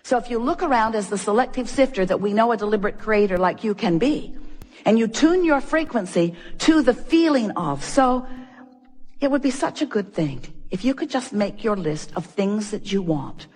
So if you look around as the selective sifter that we know a deliberate creator like you can be, and you tune your frequency to the feeling of, so it would be such a good thing if you could just make your list of things that you want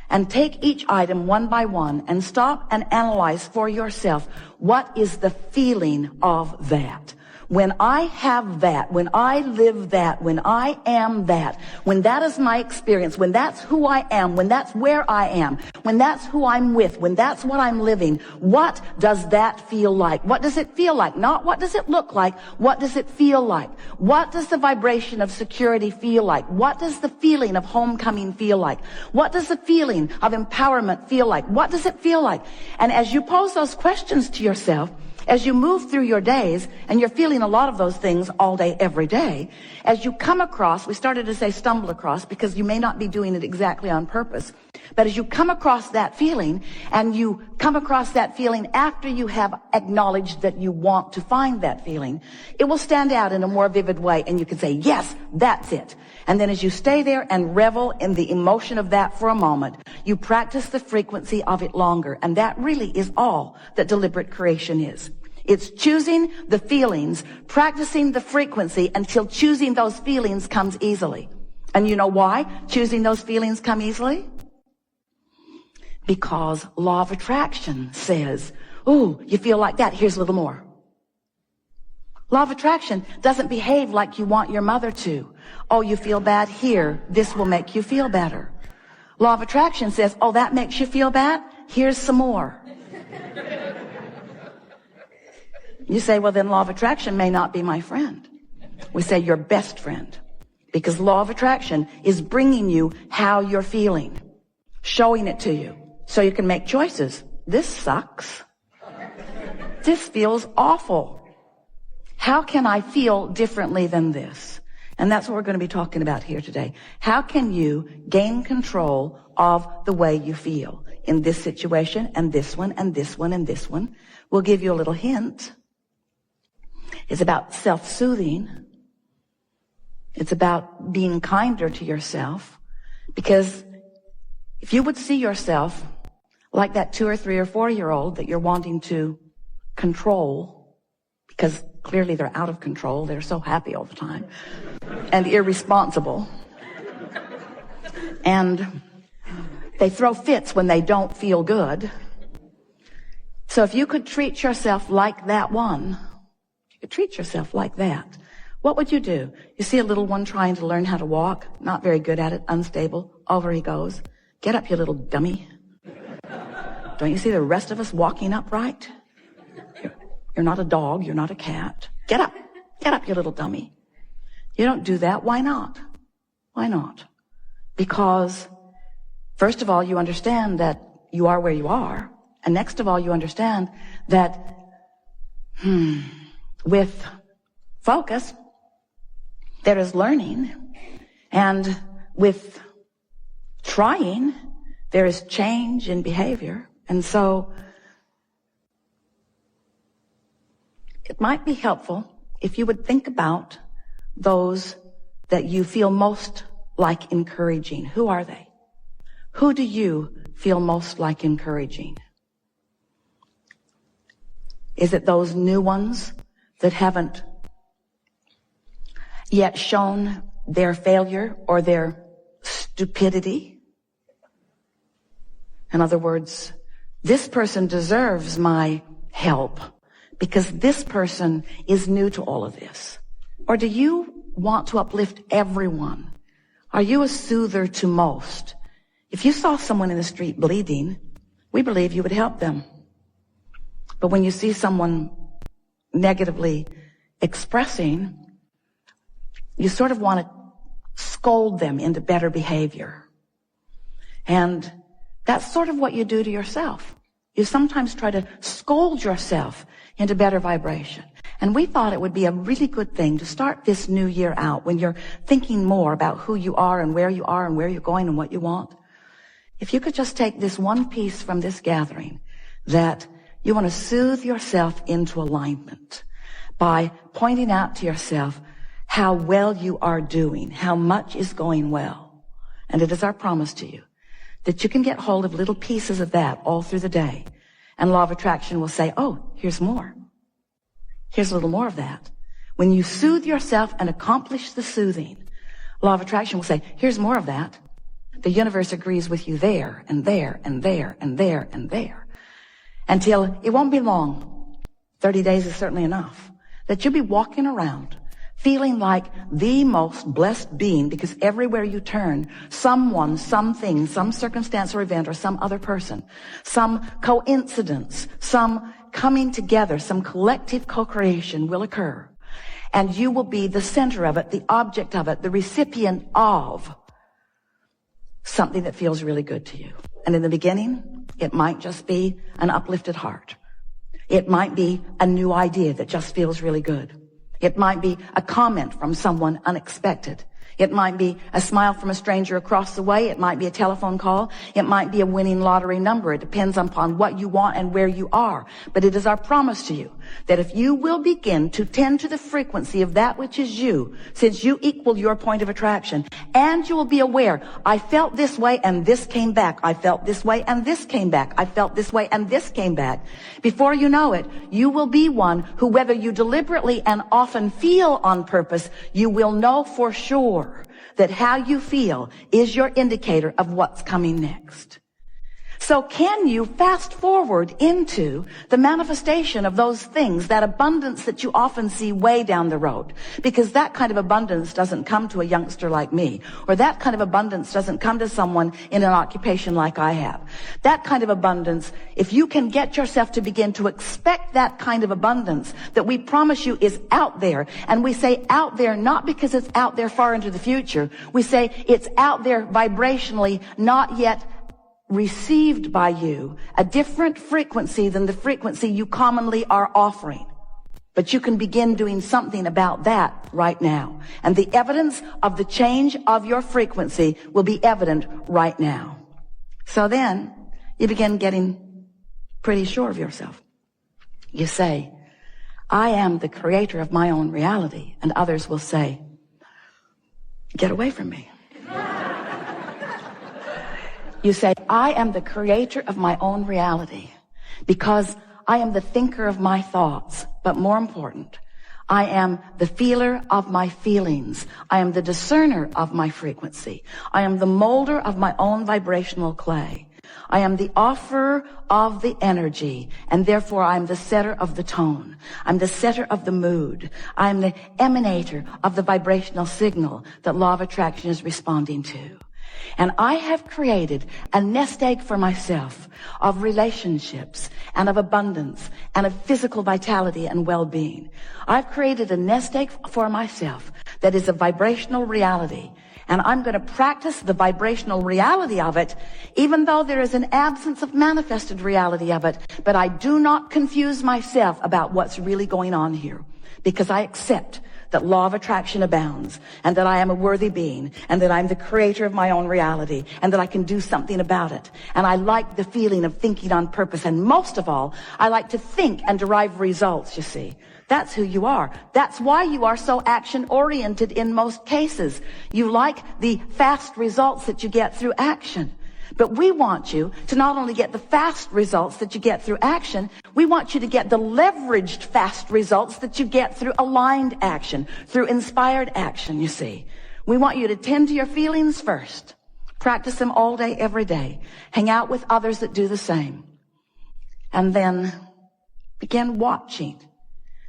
and take each item one by one and stop and analyze for yourself, what is the feeling of that? When I have that, when I live that, when I am that, when that is my experience, when that's who I am, when that's where I am, when that's who I'm with, when that's what I'm living, what does that feel like? What does it feel like? Not what does it look like? What does it feel like? What does the vibration of security feel like? What does the feeling of homecoming feel like? What does the feeling of empowerment feel like? What does it feel like? And as you pose those questions to yourself, as you move through your days, and you're feeling a lot of those things all day, every day, as you come across, we started to say stumble across because you may not be doing it exactly on purpose, but as you come across that feeling, and you come across that feeling after you have acknowledged that you want to find that feeling, it will stand out in a more vivid way, and you can say, yes, that's it. And then as you stay there and revel in the emotion of that for a moment, you practice the frequency of it longer. And that really is all that deliberate creation is. It's choosing the feelings, practicing the frequency until choosing those feelings comes easily. And you know why choosing those feelings come easily? Because law of attraction says, ooh, you feel like that, here's a little more. Law of attraction doesn't behave like you want your mother to. Oh, you feel bad here, this will make you feel better. Law of attraction says, oh, that makes you feel bad? Here's some more. You say, well, then law of attraction may not be my friend. We say your best friend, because law of attraction is bringing you how you're feeling, showing it to you so you can make choices. This sucks. This feels awful. How can I feel differently than this? And that's what we're going to be talking about here today. How can you gain control of the way you feel in this situation and this one and this one and this one? We'll give you a little hint. It's about self-soothing. It's about being kinder to yourself. Because if you would see yourself like that 2 or 3 or 4-year-old that you're wanting to control, because clearly they're out of control, they're so happy all the time, and irresponsible, and they throw fits when they don't feel good. So if you could treat yourself like that one, you could treat yourself like that, what would you do? You see a little one trying to learn how to walk, not very good at it, unstable, over he goes. Get up, you little dummy. Don't you see the rest of us walking upright? You're not a dog, you're not a cat. Get up, you little dummy. You don't do that. Why not? Why not? Because, first of all, you understand that you are where you are. And next of all, you understand that, with focus, there is learning. And with trying, there is change in behavior. And so, it might be helpful if you would think about those that you feel most like encouraging. Who are they? Who do you feel most like encouraging? Is it those new ones that haven't yet shown their failure or their stupidity? In other words, this person deserves my help because this person is new to all of this. Or do you want to uplift everyone? Are you a soother to most? If you saw someone in the street bleeding, we believe you would help them. But when you see someone negatively expressing, you sort of want to scold them into better behavior. And that's sort of what you do to yourself. You sometimes try to scold yourself into better vibration. And we thought it would be a really good thing to start this new year out when you're thinking more about who you are and where you're going and what you want. If you could just take this one piece from this gathering, that you want to soothe yourself into alignment by pointing out to yourself how well you are doing, how much is going well. And it is our promise to you that you can get hold of little pieces of that all through the day. And law of attraction will say, oh, here's more. Here's a little more of that. When you soothe yourself and accomplish the soothing, law of attraction will say, here's more of that. The universe agrees with you there and there and there and there and there. Until it won't be long, 30 days is certainly enough, that you'll be walking around feeling like the most blessed being, because everywhere you turn, someone, something, some circumstance or event or some other person, some coincidence, some coming together, some collective co-creation will occur. And you will be the center of it, the object of it, the recipient of something that feels really good to you. And in the beginning, it might just be an uplifted heart. It might be a new idea that just feels really good. It might be a comment from someone unexpected. It might be a smile from a stranger across the way. It might be a telephone call. It might be a winning lottery number. It depends upon what you want and where you are. But it is our promise to you that if you will begin to tend to the frequency of that which is you, since you equal your point of attraction, and you will be aware, I felt this way and this came back. I felt this way and this came back. I felt this way and this came back. Before you know it, you will be one who, whether you deliberately and often feel on purpose, you will know for sure that how you feel is your indicator of what's coming next. So can you fast forward into the manifestation of those things, that abundance that you often see way down the road? Because that kind of abundance doesn't come to a youngster like me, or that kind of abundance doesn't come to someone in an occupation like I have. That kind of abundance, if you can get yourself to begin to expect that kind of abundance that we promise you is out there, and we say out there not because it's out there far into the future, we say it's out there vibrationally, not yet received by you, a different frequency than the frequency you commonly are offering. But you can begin doing something about that right now. And the evidence of the change of your frequency will be evident right now. So then you begin getting pretty sure of yourself. You say, I am the creator of my own reality. And others will say, get away from me. You say, I am the creator of my own reality because I am the thinker of my thoughts. But more important, I am the feeler of my feelings. I am the discerner of my frequency. I am the molder of my own vibrational clay. I am the offerer of the energy, and therefore I am the setter of the tone. I'm the setter of the mood. I am the emanator of the vibrational signal that law of attraction is responding to. And I have created a nest egg for myself of relationships and of abundance and of physical vitality and well-being. I've created a nest egg for myself that is a vibrational reality. And I'm going to practice the vibrational reality of it, even though there is an absence of manifested reality of it. But I do not confuse myself about what's really going on here, because I accept that law of attraction abounds, and that I am a worthy being, and that I'm the creator of my own reality, and that I can do something about it. And I like the feeling of thinking on purpose, and most of all, I like to think and derive results, you see. That's who you are. That's why you are so action-oriented in most cases. You like the fast results that you get through action. But we want you to not only get the fast results that you get through action, we want you to get the leveraged fast results that you get through aligned action, through inspired action, you see. We want you to tend to your feelings first. Practice them all day, every day. Hang out with others that do the same. And then begin watching.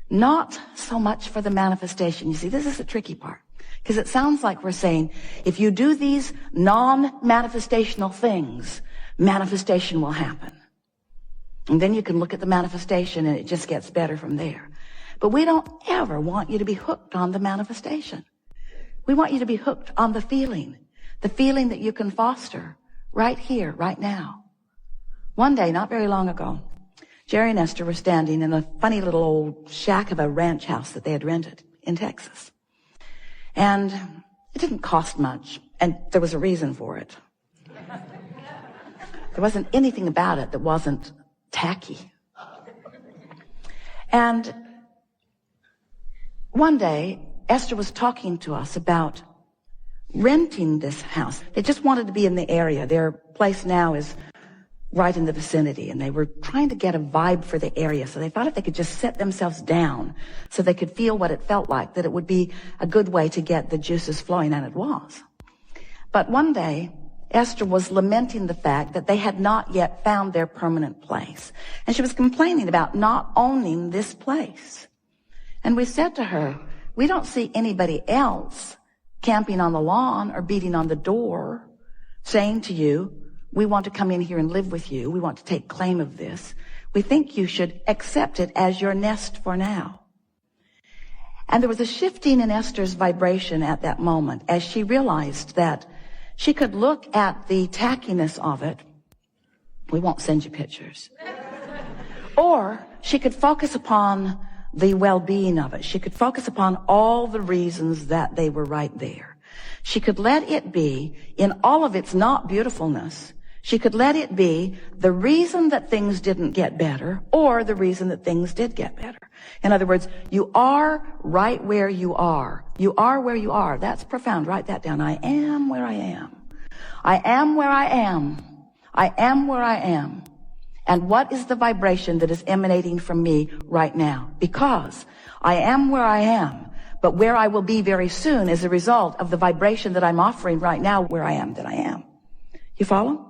Not so much for the manifestation. You see, this is the tricky part. Because it sounds like we're saying, if you do these non-manifestational things, manifestation will happen. And then you can look at the manifestation and it just gets better from there. But we don't ever want you to be hooked on the manifestation. We want you to be hooked on the feeling that you can foster right here, right now. One day, not very long ago, Jerry and Esther were standing in a funny little old shack of a ranch house that they had rented in Texas. And it didn't cost much, and there was a reason for it. There wasn't anything about it that wasn't tacky. And one day, Esther was talking to us about renting this house. They just wanted to be in the area. Their place now is right in the vicinity, and they were trying to get a vibe for the area. So they thought if they could just set themselves down so they could feel what it felt like, that it would be a good way to get the juices flowing, and it was. But one day, Esther was lamenting the fact that they had not yet found their permanent place. And she was complaining about not owning this place. And we said to her, we don't see anybody else camping on the lawn or beating on the door saying to you, we want to come in here and live with you. We want to take claim of this. We think you should accept it as your nest for now. And there was a shifting in Esther's vibration at that moment as she realized that she could look at the tackiness of it. We won't send you pictures. Or she could focus upon the well-being of it. She could focus upon all the reasons that they were right there. She could let it be, in all of its not beautifulness, she could let it be the reason that things didn't get better or the reason that things did get better. In other words, you are right where you are. You are where you are. That's profound. Write that down. I am where I am. I am where I am. I am where I am. And what is the vibration that is emanating from me right now? Because I am where I am, but where I will be very soon is a result of the vibration that I'm offering right now where I am that I am. You follow?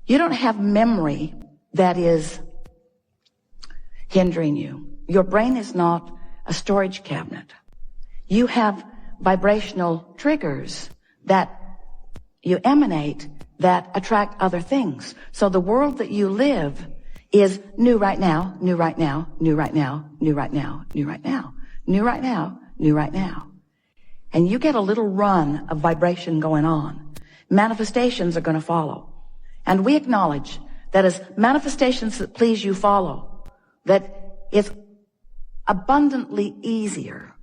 You don't have memory that is hindering you. Your brain is not a storage cabinet. You have vibrational triggers that you emanate that attract other things. So the world that you live is new right now, new right now, new right now, new right now, new right now, new right now, new right now. And you get a little run of vibration going on. Manifestations are going to follow. And we acknowledge that as manifestations that please you follow, that it's abundantly easier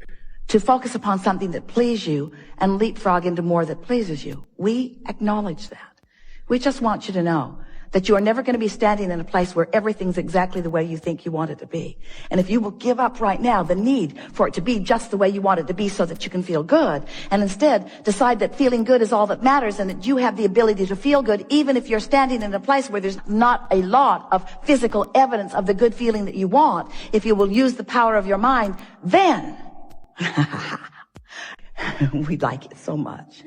to focus upon something that pleases you and leapfrog into more that pleases you. We acknowledge that. We just want you to know that you are never going to be standing in a place where everything's exactly the way you think you want it to be. And if you will give up right now the need for it to be just the way you want it to be so that you can feel good, and instead decide that feeling good is all that matters and that you have the ability to feel good even if you're standing in a place where there's not a lot of physical evidence of the good feeling that you want, if you will use the power of your mind, then we like it so much.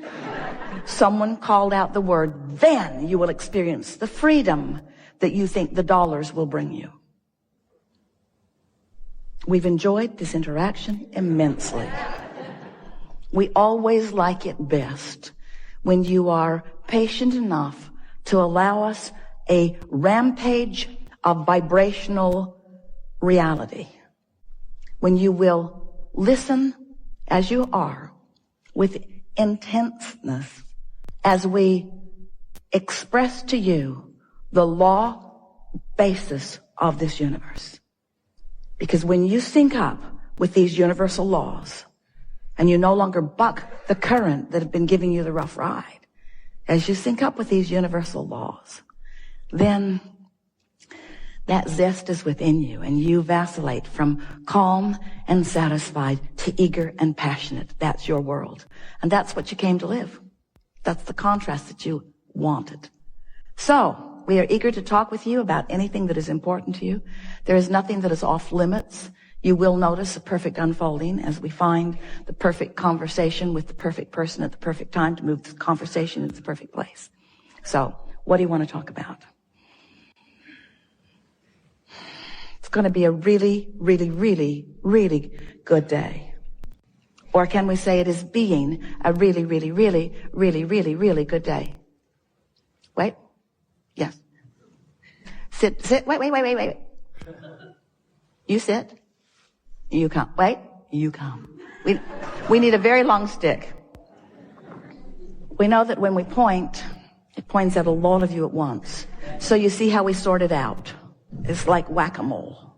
Someone called out the word, then you will experience the freedom that you think the dollars will bring you. We've enjoyed this interaction immensely. We always like it best when you are patient enough to allow us a rampage of vibrational reality. When you will listen as you are with intenseness as we express to you the law basis of this universe. Because when you sync up with these universal laws and you no longer buck the current that have been giving you the rough ride, as you sync up with these universal laws, then that zest is within you and you vacillate from calm and satisfied to eager and passionate. That's your world. And that's what you came to live. That's the contrast that you wanted. So, we are eager to talk with you about anything that is important to you. There is nothing that is off limits. You will notice a perfect unfolding as we find the perfect conversation with the perfect person at the perfect time to move the conversation into the perfect place. So, what do you want to talk about? It's going to be a really, really, really, really good day. Or can we say it is being a really, really, really, really, really, really good day? Wait. Yes. Sit. Wait. You sit. You come. Wait. You come. We need a very long stick. We know that when we point, it points at a lot of you at once. So you see how we sort it out. It's like whack-a-mole.